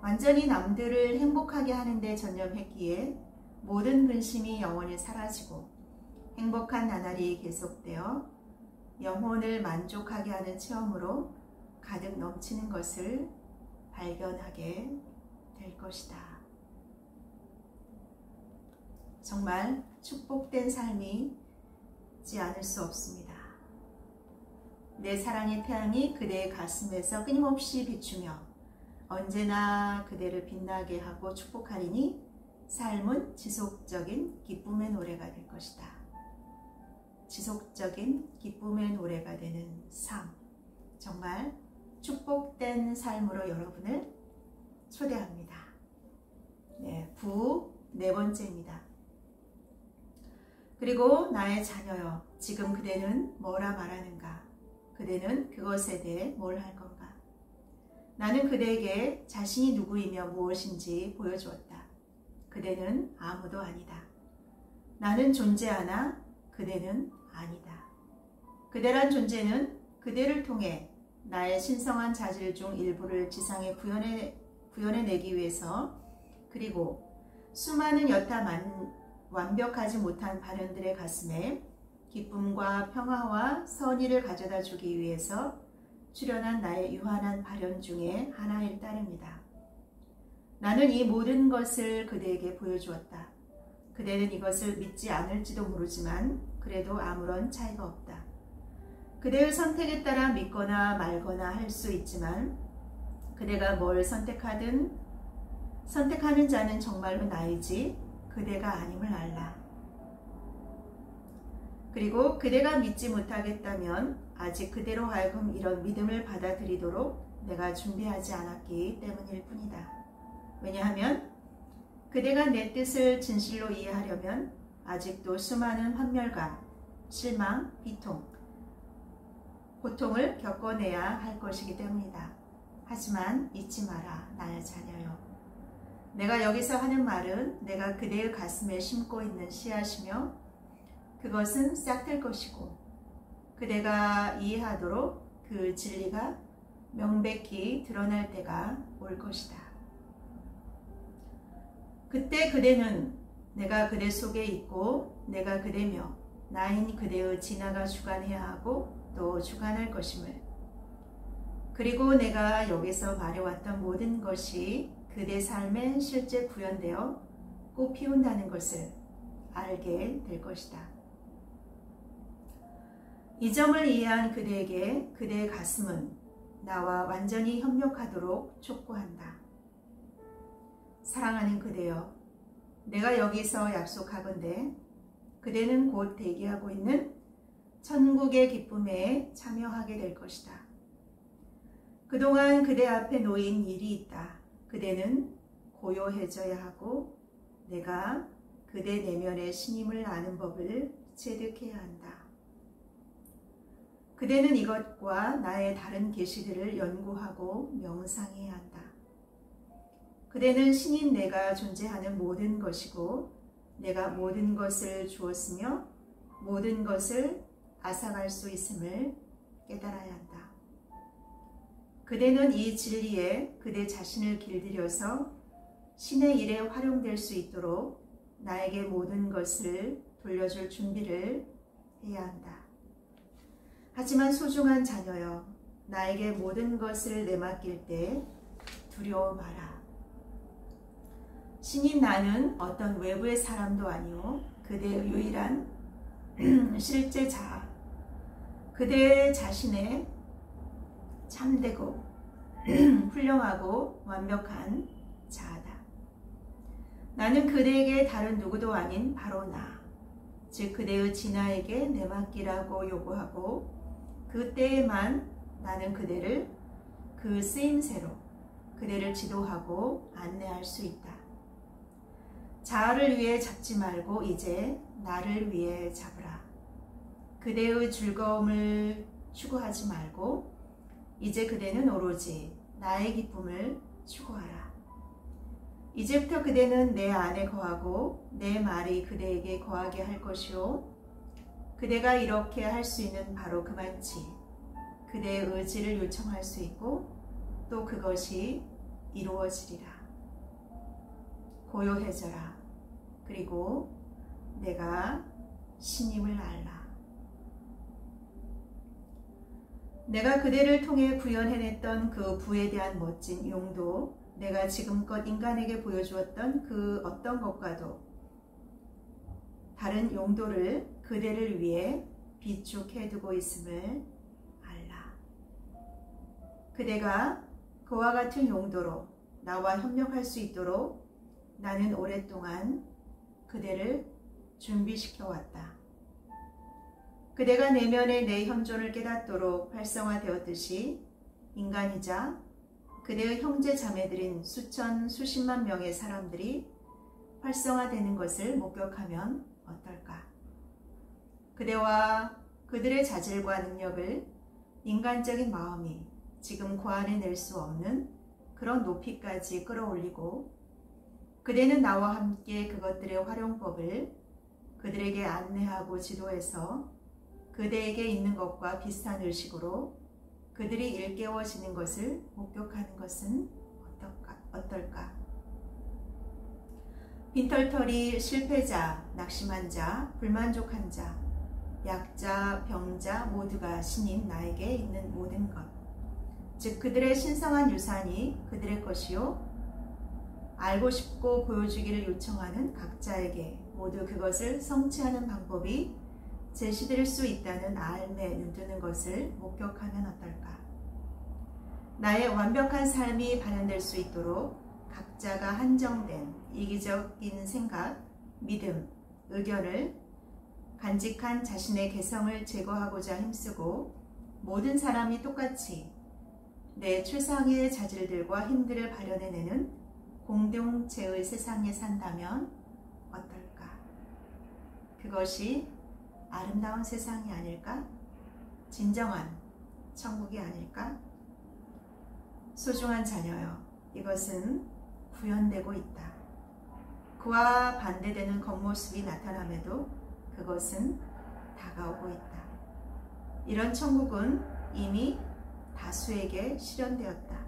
완전히 남들을 행복하게 하는 데 전념했기에 모든 근심이 영원히 사라지고 행복한 나날이 계속되어 영혼을 만족하게 하는 체험으로 가득 넘치는 것을 발견하게 될 것이다. 정말 축복된 삶이지 않을 수 없습니다. 내 사랑의 태양이 그대의 가슴에서 끊임없이 비추며 언제나 그대를 빛나게 하고 축복하리니 삶은 지속적인 기쁨의 노래가 될 것이다. 지속적인 기쁨의 노래가 되는 삶, 정말 축복된 삶으로 여러분을 초대합니다. 네, 네 번째입니다. 그리고 나의 자녀여, 지금 그대는 뭐라 말하는가? 그대는 그것에 대해 뭘 할 건가? 나는 그대에게 자신이 누구이며 무엇인지 보여주었다. 그대는 아무도 아니다. 나는 존재하나 그대는 아니다. 그대란 존재는 그대를 통해 나의 신성한 자질 중 일부를 지상에 구현해내기 위해서 그리고 수많은 여타 완벽하지 못한 발현들의 가슴에 기쁨과 평화와 선의를 가져다 주기 위해서 출현한 나의 유한한 발현 중에 하나일 따름이다. 나는 이 모든 것을 그대에게 보여주었다. 그대는 이것을 믿지 않을지도 모르지만 그래도 아무런 차이가 없다. 그대의 선택에 따라 믿거나 말거나 할 수 있지만 그대가 뭘 선택하든 선택하는 자는 정말로 나이지 그대가 아님을 알라. 그리고 그대가 믿지 못하겠다면 아직 그대로 하여금 이런 믿음을 받아들이도록 내가 준비하지 않았기 때문일 뿐이다. 왜냐하면 그대가 내 뜻을 진실로 이해하려면 아직도 수많은 환멸과 실망, 비통, 고통을 겪어내야 할 것이기 때문이다. 하지만 잊지 마라, 나의 자녀여. 내가 여기서 하는 말은 내가 그대의 가슴에 심고 있는 씨앗이며 그것은 싹틀 것이고 그대가 이해하도록 그 진리가 명백히 드러날 때가 올 것이다. 그때 그대는 내가 그대 속에 있고 내가 그대며 나인 그대의 진화가 주관해야 하고 또 주관할 것임을, 그리고 내가 여기서 말해왔던 모든 것이 그대 삶에 실제 구현되어 꽃 피운다는 것을 알게 될 것이다. 이 점을 이해한 그대에게 그대의 가슴은 나와 완전히 협력하도록 촉구한다. 사랑하는 그대여, 내가 여기서 약속하건대 그대는 곧 대기하고 있는 천국의 기쁨에 참여하게 될 것이다. 그동안 그대 앞에 놓인 일이 있다. 그대는 고요해져야 하고 내가 그대 내면의 신임을 아는 법을 체득해야 한다. 그대는 이것과 나의 다른 계시들을 연구하고 명상해야 한다. 그대는 신인 내가 존재하는 모든 것이고 내가 모든 것을 주었으며 모든 것을 앗아갈 수 있음을 깨달아야 한다. 그대는 이 진리에 그대 자신을 길들여서 신의 일에 활용될 수 있도록 나에게 모든 것을 돌려줄 준비를 해야 한다. 하지만 소중한 자녀여, 나에게 모든 것을 내맡길 때 두려워 마라. 신인 나는 어떤 외부의 사람도 아니오 그대의 유일한 실제 자아, 그대 자신의 참되고 훌륭하고 완벽한 자아다. 나는 그대에게 다른 누구도 아닌 바로 나, 즉 그대의 진아에게 내맡기라고 요구하고 그때에만 나는 그대를 그 쓰임새로 그대를 지도하고 안내할 수 있다. 자아를 위해 잡지 말고 이제 나를 위해 잡으라. 그대의 즐거움을 추구하지 말고 이제 그대는 오로지 나의 기쁨을 추구하라. 이제부터 그대는 내 안에 거하고 내 말이 그대에게 거하게 할 것이요, 그대가 이렇게 할 수 있는 바로 그만치 그대의 의지를 요청할 수 있고 또 그것이 이루어지리라. 고요해져라. 그리고 내가 신임을 알라. 내가 그대를 통해 구현해냈던 그 부에 대한 멋진 용도, 내가 지금껏 인간에게 보여주었던 그 어떤 것과도 다른 용도를 그대를 위해 비축해두고 있음을 알라. 그대가 그와 같은 용도로 나와 협력할 수 있도록 나는 오랫동안 그대를 준비시켜왔다. 그대가 내면의 내 현존을 깨닫도록 활성화되었듯이 인간이자 그대의 형제 자매들인 수천 수십만 명의 사람들이 활성화되는 것을 목격하면 어떨까? 그대와 그들의 자질과 능력을 인간적인 마음이 지금 고안해낼 수 없는 그런 높이까지 끌어올리고 그대는 나와 함께 그것들의 활용법을 그들에게 안내하고 지도해서 그대에게 있는 것과 비슷한 의식으로 그들이 일깨워지는 것을 목격하는 것은 어떨까? 빈털터리, 실패자, 낙심한 자, 불만족한 자, 약자, 병자 모두가 신인 나에게 있는 모든 것, 즉 그들의 신성한 유산이 그들의 것이요, 알고 싶고 보여주기를 요청하는 각자에게 모두 그것을 성취하는 방법이 제시될 수 있다는 알매 눈뜨는 것을 목격하면 어떨까? 나의 완벽한 삶이 발현될 수 있도록 각자가 한정된 이기적인 생각, 믿음, 의견을 간직한 자신의 개성을 제거하고자 힘쓰고 모든 사람이 똑같이 내 최상의 자질들과 힘들을 발현해내는 공동체의 세상에 산다면 어떨까? 그것이 아름다운 세상이 아닐까? 진정한 천국이 아닐까? 소중한 자녀여, 이것은 구현되고 있다. 그와 반대되는 겉모습이 나타남에도 그것은 다가오고 있다. 이런 천국은 이미 다수에게 실현되었다.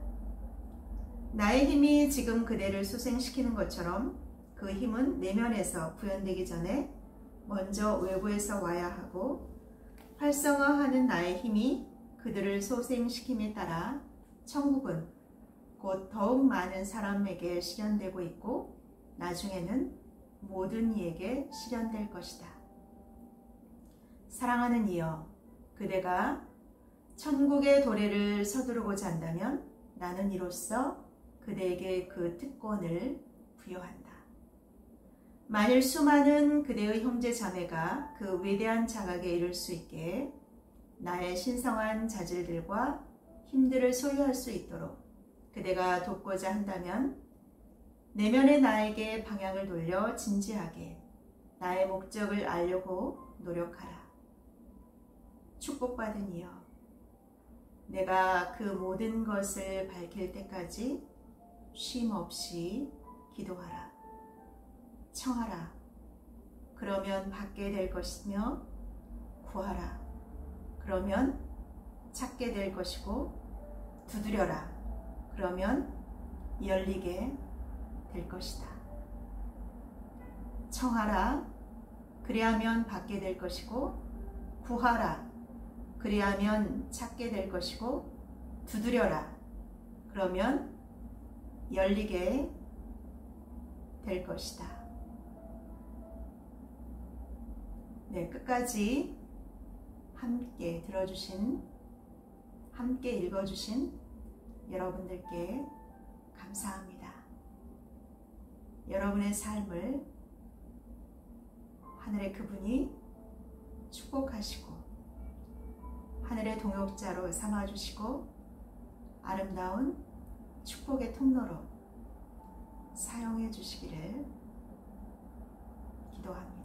나의 힘이 지금 그대를 소생시키는 것처럼 그 힘은 내면에서 구현되기 전에 먼저 외부에서 와야 하고, 활성화하는 나의 힘이 그들을 소생시킴에 따라 천국은 곧 더욱 많은 사람에게 실현되고 있고 나중에는 모든 이에게 실현될 것이다. 사랑하는 이여, 그대가 천국의 도래를 서두르고자 한다면 나는 이로써 그대에게 그 특권을 부여한다. 만일 수많은 그대의 형제 자매가 그 위대한 자각에 이를 수 있게 나의 신성한 자질들과 힘들을 소유할 수 있도록 그대가 돕고자 한다면 내면의 나에게 방향을 돌려 진지하게 나의 목적을 알려고 노력하라. 축복받은 이여, 내가 그 모든 것을 밝힐 때까지 쉼 없이 기도하라. 청하라. 그러면 받게 될 것이며 구하라. 그러면 찾게 될 것이고 두드려라. 그러면 열리게 될 것이다. 청하라. 그리하면 받게 될 것이고 구하라. 그리하면 찾게 될 것이고 두드려라. 그러면 열리게 될 것이다. 네, 끝까지 함께 들어주신, 함께 읽어주신 여러분들께 감사합니다. 여러분의 삶을 하늘의 그분이 축복하시고 하늘의 동역자로 삼아주시고 아름다운 축복의 통로로 사용해 주시기를 기도합니다.